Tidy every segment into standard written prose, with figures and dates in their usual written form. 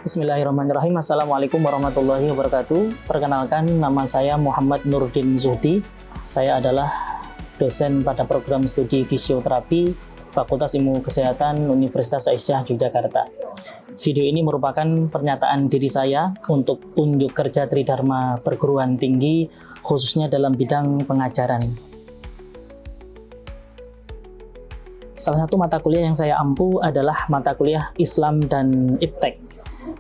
Bismillahirrahmanirrahim. Assalamualaikum warahmatullahi wabarakatuh. Perkenalkan, nama saya Muhammad Nurdin Zuhdi. Saya adalah dosen pada program studi fisioterapi Fakultas Ilmu Kesehatan Universitas Aisyah Yogyakarta. Video ini merupakan pernyataan diri saya untuk unjuk kerja Tridharma Perguruan Tinggi, khususnya dalam bidang pengajaran. Salah satu mata kuliah yang saya ampu adalah mata kuliah Islam dan Iptek.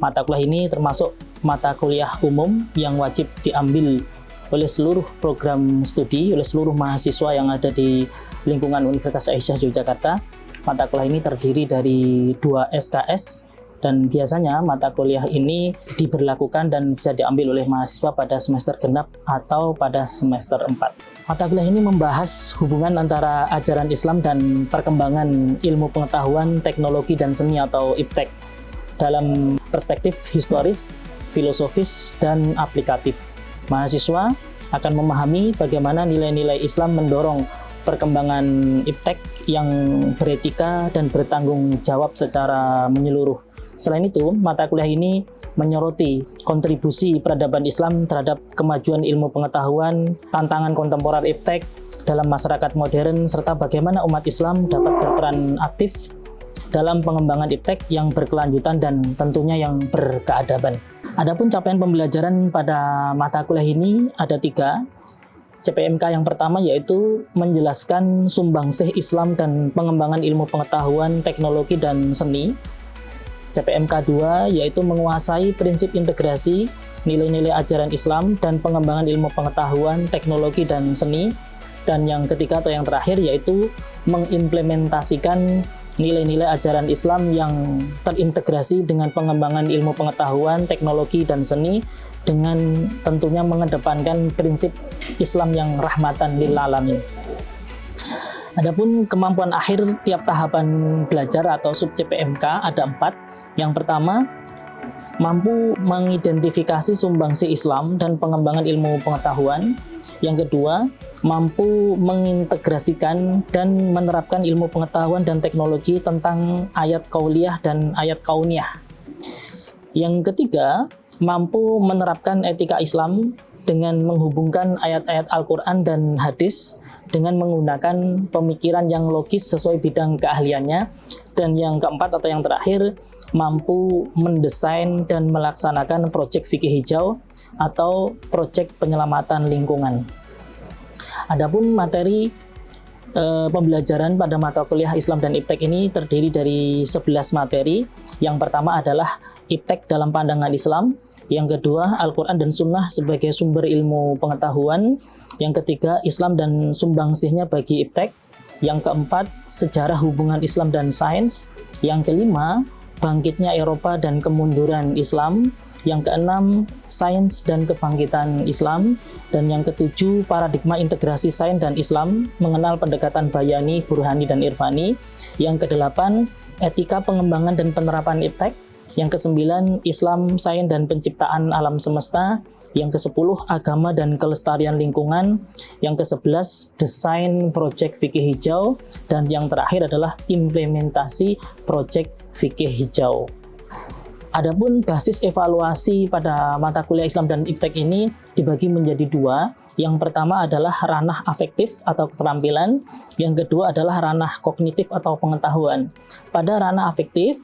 Mata kuliah ini termasuk mata kuliah umum yang wajib diambil oleh seluruh program studi, oleh seluruh mahasiswa yang ada di lingkungan Universitas Aisyah Yogyakarta. Mata kuliah ini terdiri dari 2 SKS, dan biasanya mata kuliah ini diberlakukan dan bisa diambil oleh mahasiswa pada semester genap atau pada semester 4. Mata kuliah ini membahas hubungan antara ajaran Islam dan perkembangan ilmu pengetahuan, teknologi, dan seni atau Iptek dalam perspektif historis, filosofis, dan aplikatif. Mahasiswa akan memahami bagaimana nilai-nilai Islam mendorong perkembangan Iptek yang beretika dan bertanggung jawab secara menyeluruh. Selain itu, mata kuliah ini menyoroti kontribusi peradaban Islam terhadap kemajuan ilmu pengetahuan, tantangan kontemporer Iptek dalam masyarakat modern, serta bagaimana umat Islam dapat berperan aktif dalam pengembangan Iptek yang berkelanjutan dan tentunya yang berkeadaban. Adapun capaian pembelajaran pada mata kuliah ini ada 3. CPMK yang pertama yaitu menjelaskan sumbangsih Islam dan pengembangan ilmu pengetahuan, teknologi, dan seni. CPMK 2 yaitu menguasai prinsip integrasi nilai-nilai ajaran Islam dan pengembangan ilmu pengetahuan, teknologi, dan seni. Dan yang ketiga atau yang terakhir yaitu mengimplementasikan nilai-nilai ajaran Islam yang terintegrasi dengan pengembangan ilmu pengetahuan, teknologi, dan seni, dengan tentunya mengedepankan prinsip Islam yang rahmatan lil alamin. Adapun kemampuan akhir tiap tahapan belajar atau sub CPMK ada 4. Yang pertama, mampu mengidentifikasi sumbangsih Islam dan pengembangan ilmu pengetahuan. Yang kedua, mampu mengintegrasikan dan menerapkan ilmu pengetahuan dan teknologi tentang ayat qauliyah dan ayat kauniyah. Yang ketiga, mampu menerapkan etika Islam dengan menghubungkan ayat-ayat Al-Quran dan hadis dengan menggunakan pemikiran yang logis sesuai bidang keahliannya. Dan yang keempat atau yang terakhir, mampu mendesain dan melaksanakan proyek fikih hijau atau proyek penyelamatan lingkungan. Adapun materi pembelajaran pada mata kuliah Islam dan Iptek ini terdiri dari 11 materi. Yang pertama adalah Iptek dalam pandangan Islam. Yang kedua, Al-Quran dan Sunnah sebagai sumber ilmu pengetahuan. Yang ketiga, Islam dan sumbangsihnya bagi Iptek. Yang keempat, sejarah hubungan Islam dan sains. Yang kelima, bangkitnya Eropa dan kemunduran Islam. Yang keenam, sains dan kebangkitan Islam. Dan yang ketujuh, paradigma integrasi sains dan Islam, mengenal pendekatan Bayani, Burhani, dan Irfani. Yang kedelapan, etika pengembangan dan penerapan Iptek. Yang kesembilan, Islam, sains, dan penciptaan alam semesta. Yang ke-10, agama dan kelestarian lingkungan. Yang ke-11, desain proyek fikih hijau. Dan yang terakhir adalah implementasi proyek fikih hijau. Adapun basis evaluasi pada mata kuliah Islam dan Iptek ini dibagi menjadi 2. Yang pertama adalah ranah afektif atau keterampilan. Yang kedua adalah ranah kognitif atau pengetahuan. Pada ranah afektif,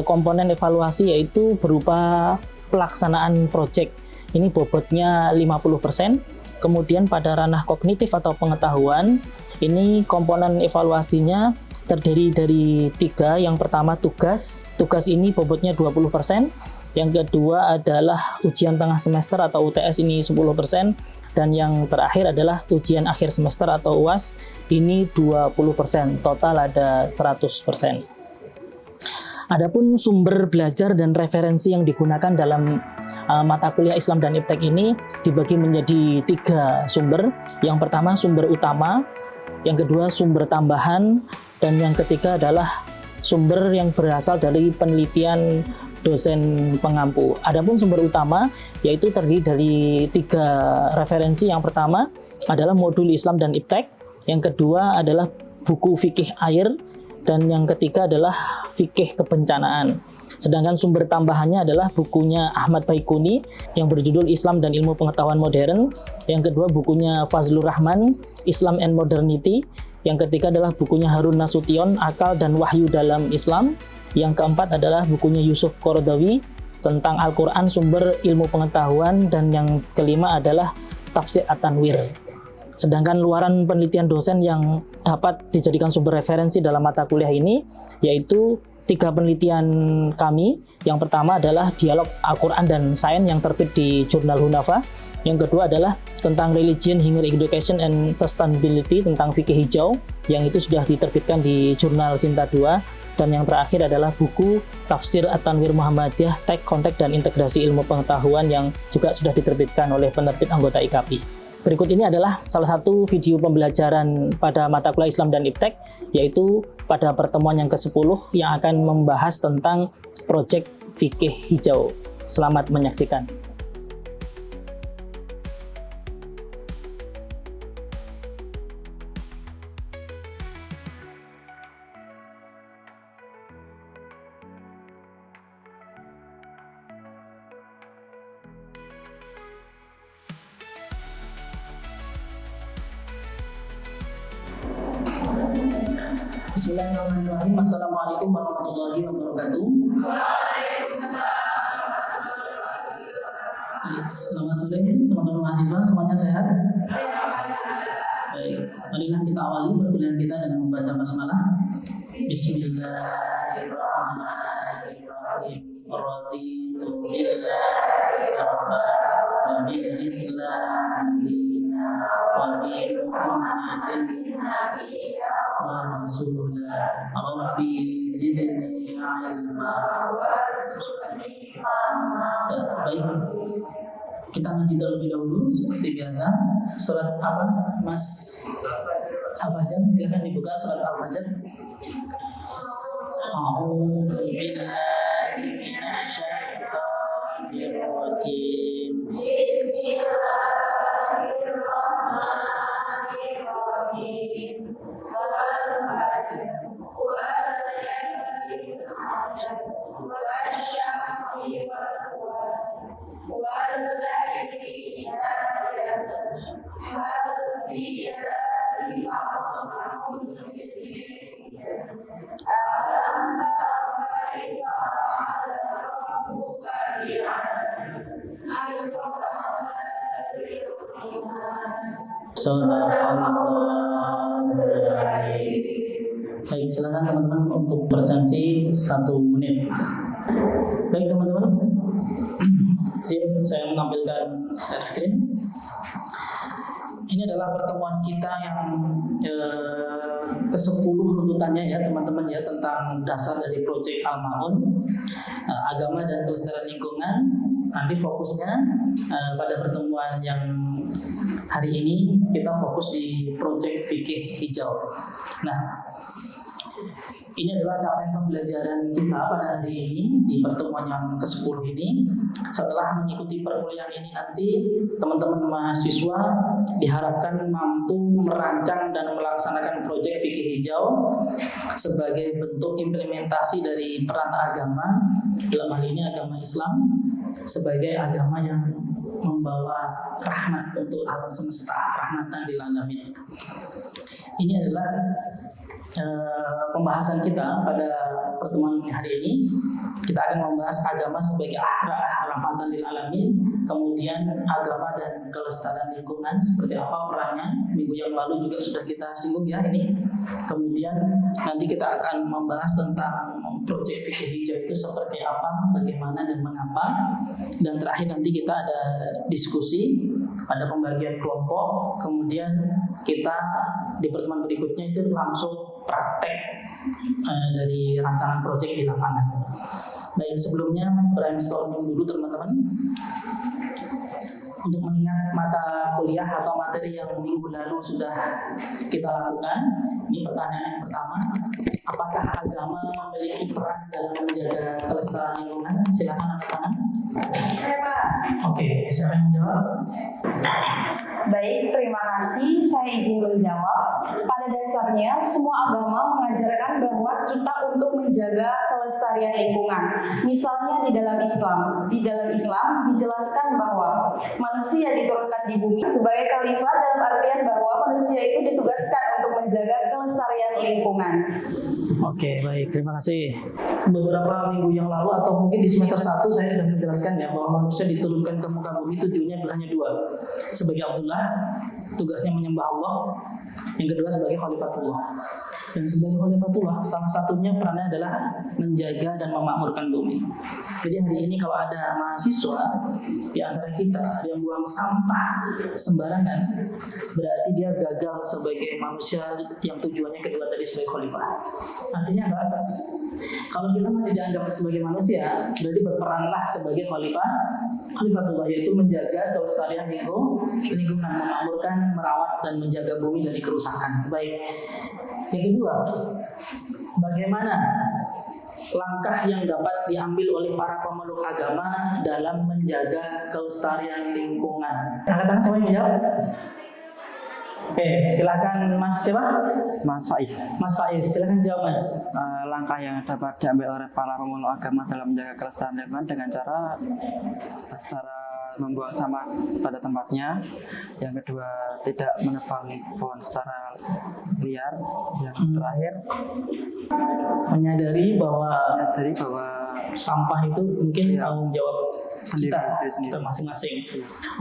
komponen evaluasi yaitu berupa pelaksanaan proyek. Ini bobotnya 50%. Kemudian pada ranah kognitif atau pengetahuan, ini komponen evaluasinya terdiri dari 3. Yang pertama tugas. Tugas ini bobotnya 20%. Yang kedua adalah ujian tengah semester atau UTS, ini 10%. Dan yang terakhir adalah ujian akhir semester atau UAS, ini 20%. Total ada 100%. Adapun sumber belajar dan referensi yang digunakan dalam mata kuliah Islam dan Iptek ini dibagi menjadi 3 sumber. Yang pertama sumber utama, yang kedua sumber tambahan, dan yang ketiga adalah sumber yang berasal dari penelitian dosen pengampu. Adapun sumber utama yaitu terdiri dari 3 referensi. Yang pertama adalah modul Islam dan Iptek, yang kedua adalah buku fikih air, dan yang ketiga adalah fikih kebencanaan. Sedangkan sumber tambahannya adalah bukunya Ahmad Baikuni yang berjudul Islam dan Ilmu Pengetahuan Modern. Yang kedua bukunya Fazlur Rahman, Islam and Modernity. Yang ketiga adalah bukunya Harun Nasution, Akal dan Wahyu dalam Islam. Yang keempat adalah bukunya Yusuf Qaradawi tentang Al-Quran sumber ilmu pengetahuan. Dan yang kelima adalah Tafsir At-Tanwir. Sedangkan luaran penelitian dosen yang dapat dijadikan sumber referensi dalam mata kuliah ini yaitu 3 penelitian kami. Yang pertama adalah Dialog Al-Quran dan Sains yang terbit di Jurnal Hunafa. Yang kedua adalah tentang Religion, Higher Education and Sustainability tentang fikih hijau yang itu sudah diterbitkan di Jurnal Sinta 2. Dan yang terakhir adalah buku Tafsir At-Tanwir Muhammadiyah, Teks, Konteks, dan Integrasi Ilmu Pengetahuan yang juga sudah diterbitkan oleh penerbit anggota IKAPI. Berikut ini adalah salah satu video pembelajaran pada mata kuliah Islam dan Iptek, yaitu pada pertemuan yang ke-10 yang akan membahas tentang proyek fikih hijau. Selamat menyaksikan. Bismillahirrahmanirrahim. Assalamualaikum warahmatullahi wabarakatuh. Selamat sore teman-teman mahasiswa, semuanya sehat? Baik, marilah kita awali perkuliahan kita dengan membaca basmalah. Bismillahirrahmanirrahim. Raditu billahi rabban wa bil Islam wa bi Muhammadin wa rasulah. Rabbi zidni ilma. Baik, kita ngaji terlebih dahulu seperti biasa. Surat apa, Mas Al-Fajr? Silakan dibuka surat Al-Fajr. A'udzu billahi minasy syaithanir rajim. Bismillahirrahmanirrahim. Baik, silakan teman-teman untuk presensi 1 menit. Baik teman-teman, saya menampilkan share screen. Ini adalah pertemuan kita yang ke-10 runtutannya ya teman-teman ya, tentang dasar dari proyek Al-Ma'un, agama dan kelestarian lingkungan. Nanti fokusnya pada pertemuan yang hari ini kita fokus di proyek fikih hijau. Nah, ini adalah capaian pembelajaran kita pada hari ini di pertemuan yang ke-10 ini. Setelah mengikuti perkuliahan ini nanti teman-teman mahasiswa diharapkan mampu merancang dan melaksanakan proyek fikih hijau sebagai bentuk implementasi dari peran agama, dalam hal ini agama Islam, sebagai agama yang membawa rahmat untuk alam semesta, rahmatan lil alamin. Ini adalah pembahasan kita pada pertemuan hari ini. Kita akan membahas agama sebagai rahmatan lil alamin, kemudian agama dan kelestarian lingkungan seperti apa perannya. Minggu yang lalu juga sudah kita singgung ya ini. Kemudian nanti kita akan membahas tentang proyek fikih hijau itu seperti apa, bagaimana dan mengapa. Dan terakhir nanti kita ada diskusi, ada pembagian kelompok, kemudian kita di pertemuan berikutnya itu langsung praktek dari rancangan proyek di lapangan. Baik, sebelumnya brainstorming dulu teman-teman untuk mengingat mata kuliah atau materi yang minggu lalu sudah kita lakukan. Ini pertanyaan yang pertama, apakah agama memiliki peran dalam menjaga kelestarian lingkungan? Silakan angkat tangan. Oke, siapa yang menjawab? Baik, terima kasih. Saya izin menjawab. Pada dasarnya semua agama mengajarkan bahwa kita untuk menjaga kelestarian lingkungan. Misalnya di dalam Islam dijelaskan bahwa manusia diturunkan di bumi sebagai khalifah, dalam artian bahwa manusia itu ditugaskan untuk menjaga kelestarian lingkungan. Oke, baik, terima kasih. Beberapa minggu yang lalu atau mungkin di semester 1 saya sudah menjelaskan ya bahwa manusia diturunkan ke muka bumi tujuannya hanya dua. Sebagai Abdullah, tugasnya menyembah Allah. Yang kedua sebagai khalifatullah. Dan sebagai khalifatullah, salah satunya perannya adalah menjaga dan memakmurkan bumi. Jadi hari ini kalau ada mahasiswa di antara kita yang buang sampah sembarangan, berarti dia gagal sebagai manusia yang tujuannya kedua tadi sebagai khalifah. Artinya apa? Kalau kita masih dianggap sebagai manusia, berarti berperanlah sebagai khalifatullah, yaitu menjaga kelestarian lingkungan, memakmurkan, merawat dan menjaga bumi dari kerusakan. Baik. Yang kedua, bagaimana langkah yang dapat diambil oleh para pemeluk agama dalam menjaga kelestarian lingkungan? Angkat tangan siapa yang menjawab? Oke, silakan Mas siapa? Mas Faiz. Mas Faiz, silakan jawab Mas. Langkah yang dapat diambil oleh para pemeluk agama dalam menjaga kelestarian lingkungan dengan cara membuang sampah pada tempatnya. Yang kedua, tidak menebang pohon secara liar. Yang terakhir, menyadari bahwa sampah itu mungkin tanggung jawab kita masing-masing.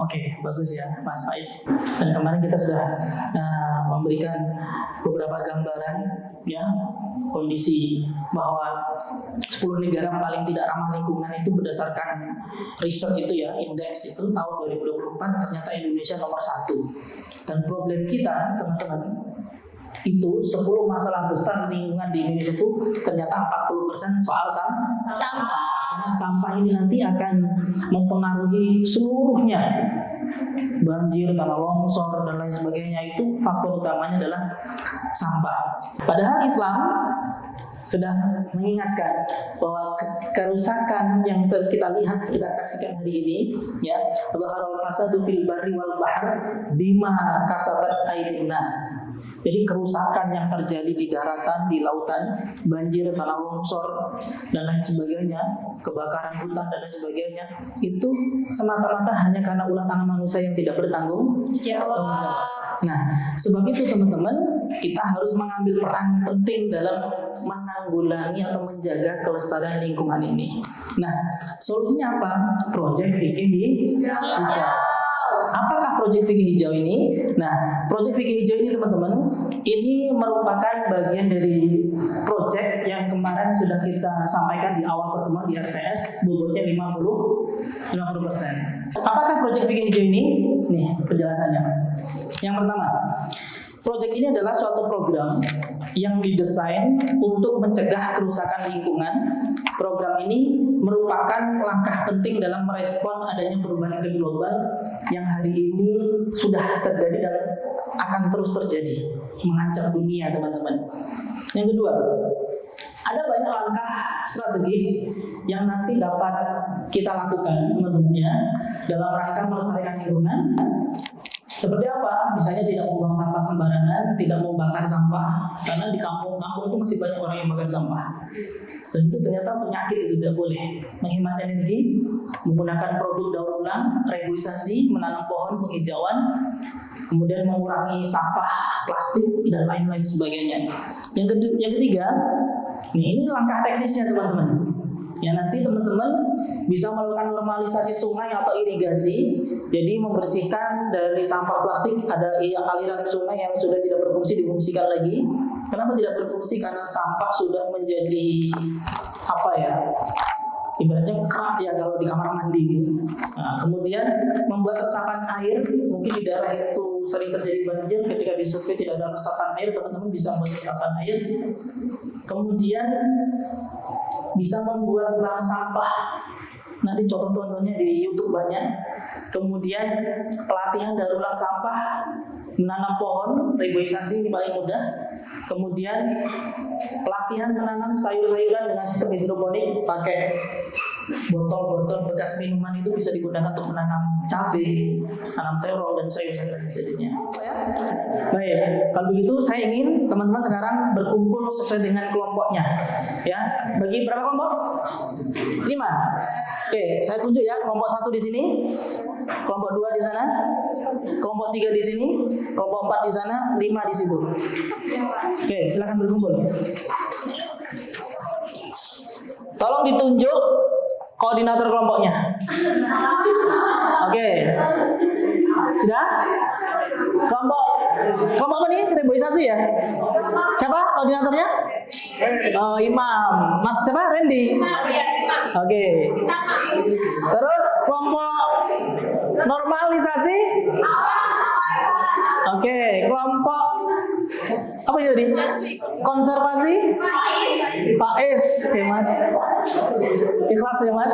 Oke, bagus ya Mas Faiz. Dan kemarin kita sudah memberikan beberapa gambaran ya kondisi bahwa 10 negara paling tidak ramah lingkungan itu berdasarkan riset itu ya, indeks itu tahun 2024 ternyata Indonesia nomor 1. Dan problem kita teman-teman itu 10 masalah besar lingkungan di Indonesia itu ternyata 40% soal sampah. Karena sampah ini nanti akan mempengaruhi seluruhnya. Banjir, tanah longsor dan lain sebagainya, itu faktor utamanya adalah sampah. Padahal Islam sudah mengingatkan bahwa kerusakan yang kita lihat, kita saksikan hari ini ya, zaharul fasadu fil barri wal bahr bima kasabat aydin nas. Jadi kerusakan yang terjadi di daratan, di lautan, banjir, tanah longsor dan lain sebagainya, kebakaran hutan dan lain sebagainya, itu semata-mata hanya karena ulah tangan manusia yang tidak bertanggung jawab. Nah, sebab itu teman-teman, kita harus mengambil peran penting dalam menanggulangi atau menjaga kelestarian lingkungan ini. Nah, solusinya apa? Proyek fikih hijau. Apakah proyek fikih hijau ini? Nah, proyek fikih hijau ini teman-teman, ini merupakan bagian dari proyek yang kemarin sudah kita sampaikan di awal pertemuan di RTS, bobotnya 50%. Apakah proyek fikih hijau ini? Nih penjelasannya. Yang pertama, proyek ini adalah suatu program yang didesain untuk mencegah kerusakan lingkungan. Program ini merupakan langkah penting dalam merespon adanya perubahan iklim global yang hari ini sudah terjadi dan akan terus terjadi, mengancam dunia, teman-teman. Yang kedua, ada banyak langkah strategis yang nanti dapat kita lakukan menurutnya dalam rangka melestarikan lingkungan. Seperti apa? Misalnya tidak membuang sampah sembarangan, tidak membakar sampah, karena di kampung-kampung itu masih banyak orang yang bakar sampah. Dan itu ternyata penyakit, itu tidak boleh. Menghemat energi, menggunakan produk daur ulang, reboisasi, menanam pohon, penghijauan, kemudian mengurangi sampah plastik dan lain-lain sebagainya. Yang ketiga, ini langkah teknisnya teman-teman. Ya, nanti teman-teman bisa melakukan normalisasi sungai atau irigasi, jadi membersihkan dari sampah plastik. Ada aliran sungai yang sudah tidak berfungsi difungsikan lagi. Kenapa tidak berfungsi? Karena sampah sudah menjadi apa ya? Ibaratnya kerak ya kalau di kamar mandi itu. Nah, kemudian membuat resapan air, mungkin di daerah itu sering terjadi banjir, ketika disurvei tidak ada resapan air, teman-teman bisa membuat resapan air. Kemudian bisa membuat bank sampah. Nanti contoh-contohnya di YouTube banyak. Kemudian pelatihan daur ulang sampah, menanam pohon, reboisasi ini paling mudah. Kemudian pelatihan menanam sayur-sayuran dengan sistem hidroponik pakai botol-botol bekas minuman itu bisa digunakan untuk menanam cabai, tanam terong dan sayur-sayuran dan sebagainya. Baik, kalau begitu saya ingin teman-teman sekarang berkumpul sesuai dengan kelompoknya. Ya, bagi berapa kelompok? 5. Oke, saya tunjuk ya, kelompok 1 di sini, kelompok 2 di sana, kelompok 3 di sini, kelompok 4 di sana, 5 di situ. Oke, silakan berkumpul. Tolong ditunjuk koordinator kelompoknya. Oke. Sudah? Kelompok apa nih? Reboisasi ya? Siapa koordinatornya? Oh, Imam. Mas siapa? Randy. Oke. Terus kelompok normalisasi? Oke, kelompok apa itu tadi? Konservasi? Faiz. Oke, Mas. Ikhlas ya, Mas.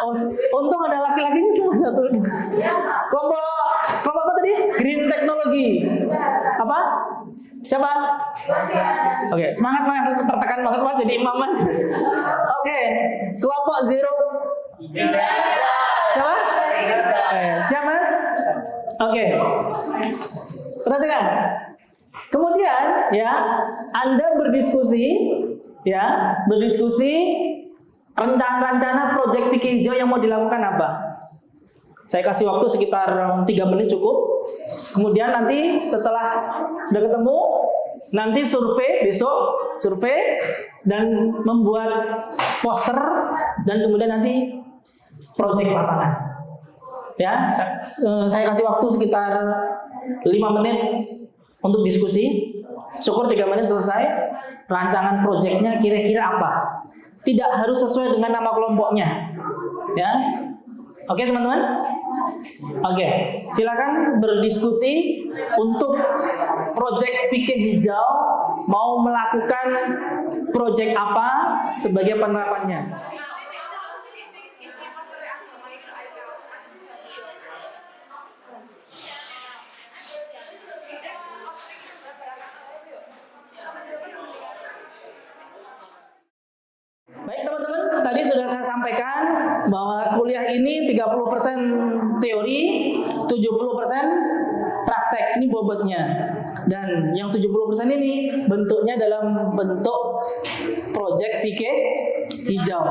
Oh, untung ada laki-lakinya semua satu. Kelompok apa tadi? Green Technology. Apa? Siapa? Oke, semangat tertekan banget Mas jadi imam Mas. Oke, kelompok zero. Siapa? Siap Mas? Oke. Perhatikan. Kemudian ya, Anda berdiskusi rencana-rencana proyek fikih hijau yang mau dilakukan apa? Saya kasih waktu sekitar 3 menit cukup. Kemudian nanti setelah sudah ketemu, nanti survei dan membuat poster dan kemudian nanti proyek lapangan. Ya, saya kasih waktu sekitar 5 menit untuk diskusi. Syukur 3 menit selesai. Rancangan proyeknya kira-kira apa? Tidak harus sesuai dengan nama kelompoknya. Ya. Oke teman-teman? Oke, silakan berdiskusi untuk proyek fikih hijau mau melakukan proyek apa sebagai penerapannya. Baik teman-teman, tadi sudah saya sampaikan bahwa kuliah ini 30% teori, 70% praktek, ini bobotnya. Dan yang 70% ini bentuknya dalam bentuk proyek fikih hijau.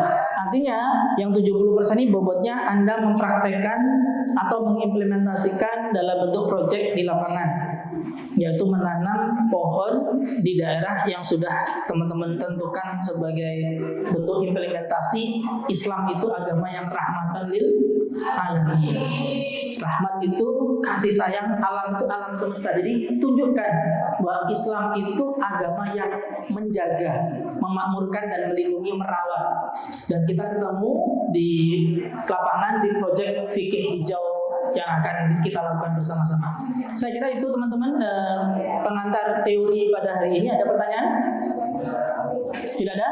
Artinya yang 70% ini bobotnya Anda mempraktekkan atau mengimplementasikan dalam bentuk proyek di lapangan, yaitu menanam pohon di daerah yang sudah teman-teman tentukan sebagai bentuk implementasi Islam itu agama yang rahmatan lil alamin. Rahmat itu kasih sayang, alam itu alam semesta. Jadi tunjukkan bahwa Islam itu agama yang menjaga, memakmurkan dan melindungi, merawat. Dan kita ketemu di lapangan di proyek fikih hijau yang akan kita lakukan bersama-sama. Saya kira itu teman-teman pengantar teori pada hari ini. Ada pertanyaan? Tidak ada?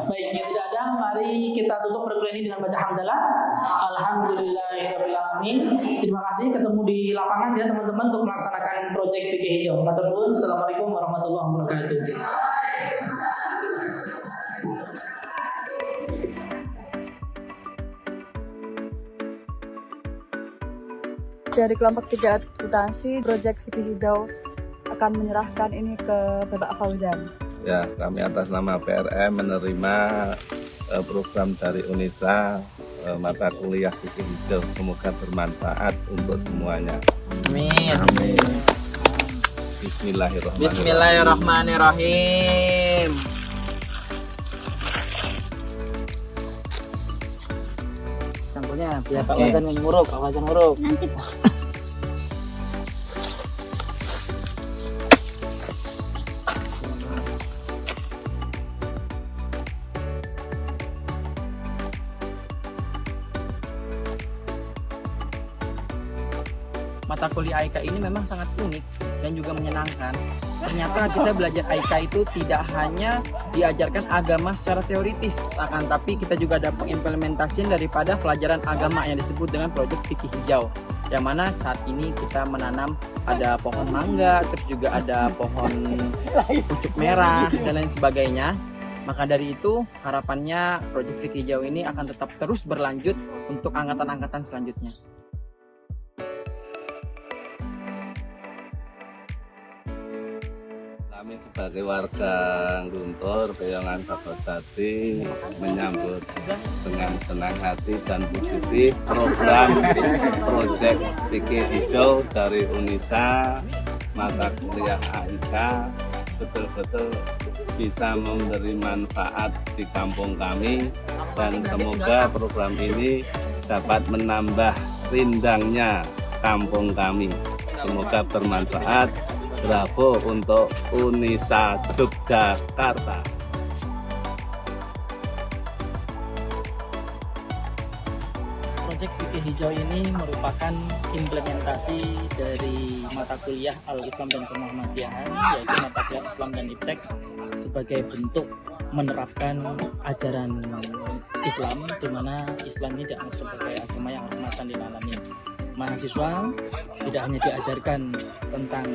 Baik, jika tidak ada, mari kita tutup perkuliahan ini dengan baca hamdalah. Alhamdulillahirrahmanirrahim. Terima kasih, ketemu di lapangan ya teman-teman untuk melaksanakan proyek fikih hijau. Matur nuwun. Assalamualaikum warahmatullahi wabarakatuh. Dari kelompok 3 akuntansi, proyek fikih hijau akan menyerahkan ini ke Bapak Fauzan. Ya, kami atas nama PRM menerima program dari UNISA mata kuliah fikih hijau. Semoga bermanfaat untuk semuanya. Amin. Amin. Bismillahirrahmanirrahim. Bismillahirrahmanirrahim. Sampulnya biar Pak Fauzan nguruk, Pak Fauzan nguruk. Nanti Mata kuliah AIK ini memang sangat unik dan juga menyenangkan. Ternyata kita belajar AIK itu tidak hanya diajarkan agama secara teoritis, akan tapi kita juga ada pengimplementasian daripada pelajaran agama yang disebut dengan proyek fikih hijau. Yang mana saat ini kita menanam ada pohon mangga, terus juga ada pohon pucuk merah dan lain sebagainya. Maka dari itu, harapannya proyek fikih hijau ini akan tetap terus berlanjut untuk angkatan-angkatan selanjutnya. Kami sebagai warga Guntur, Peyongan Sabotati menyambut dengan senang hati dan positif program proyek fikih hijau dari UNISA, mata kuliah AIK betul-betul bisa memberi manfaat di kampung kami, dan semoga program ini dapat menambah rindangnya kampung kami. Semoga bermanfaat. Bravo untuk UNISA Yogyakarta. Proyek fikih hijau ini merupakan implementasi dari mata kuliah Al-Islam dan Kemuhammadiyahan, yaitu mata kuliah Islam dan Iptek, sebagai bentuk menerapkan ajaran Islam, di mana Islam ini dianggap sebagai agama yang rahmatan lil alamin. Mahasiswa tidak hanya diajarkan tentang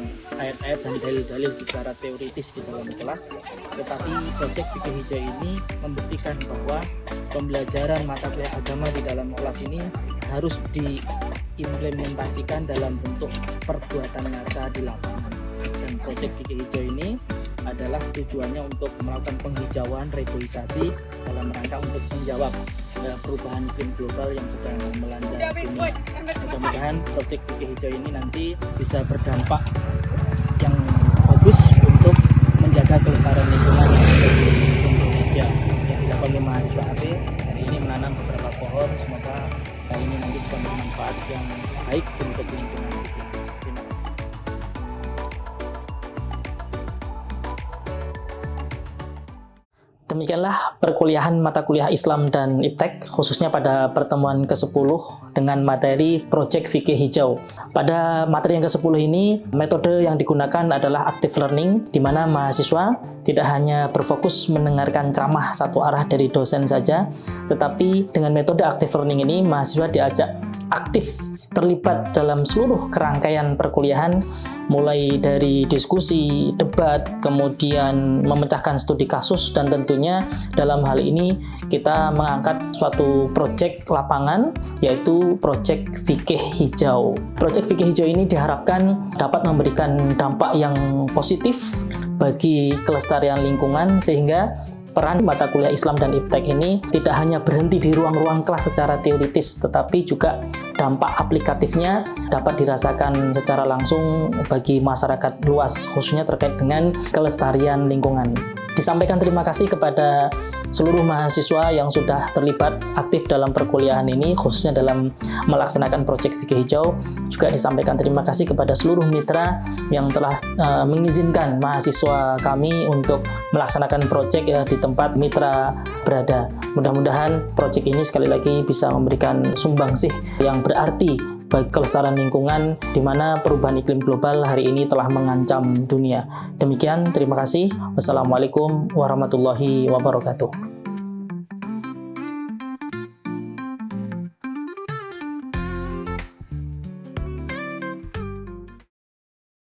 ayat-ayat dan dalil-dalil secara teoritis di dalam kelas, tetapi proyek fikih hijau ini membuktikan bahwa pembelajaran mata kuliah agama di dalam kelas ini harus diimplementasikan dalam bentuk perbuatan nyata di lapangan. Dan proyek fikih hijau ini adalah tujuannya untuk melakukan penghijauan, reboisasi dalam rangka untuk menjawab perubahan iklim global yang sedang melanda dunia. Mudah-mudahan proyek fikih hijau ini nanti bisa berdampak yang bagus untuk menjaga kelestarian lingkungan di Indonesia. Yang dilakukan oleh mahasiswa AB hari ini menanam beberapa pohon, semoga hari ini nanti bisa bermanfaat yang baik untuk lingkungan di sini. Terima kasih. Demikianlah perkuliahan mata kuliah Islam dan Iptek, khususnya pada pertemuan ke-10 dengan materi Proyek Fikih Hijau. Pada materi yang ke-10 ini, metode yang digunakan adalah active learning, di mana mahasiswa tidak hanya berfokus mendengarkan ceramah satu arah dari dosen saja, tetapi dengan metode active learning ini, mahasiswa diajak aktif terlibat dalam seluruh kerangkaian perkuliahan, mulai dari diskusi, debat, kemudian memecahkan studi kasus, dan tentunya dalam hal ini kita mengangkat suatu proyek lapangan, yaitu proyek fikih hijau. Proyek fikih hijau ini diharapkan dapat memberikan dampak yang positif bagi kelestarian lingkungan, sehingga peran mata kuliah Islam dan Iptek ini tidak hanya berhenti di ruang-ruang kelas secara teoritis, tetapi juga dampak aplikatifnya dapat dirasakan secara langsung bagi masyarakat luas, khususnya terkait dengan kelestarian lingkungan. Disampaikan terima kasih kepada seluruh mahasiswa yang sudah terlibat aktif dalam perkuliahan ini, khususnya dalam melaksanakan proyek fikih hijau. Juga disampaikan terima kasih kepada seluruh mitra yang telah mengizinkan mahasiswa kami untuk melaksanakan proyek di tempat mitra berada. Mudah-mudahan proyek ini sekali lagi bisa memberikan sumbangsih yang berarti bagi kelestarian lingkungan, di mana perubahan iklim global hari ini telah mengancam dunia. Demikian, terima kasih. Wassalamualaikum warahmatullahi wabarakatuh.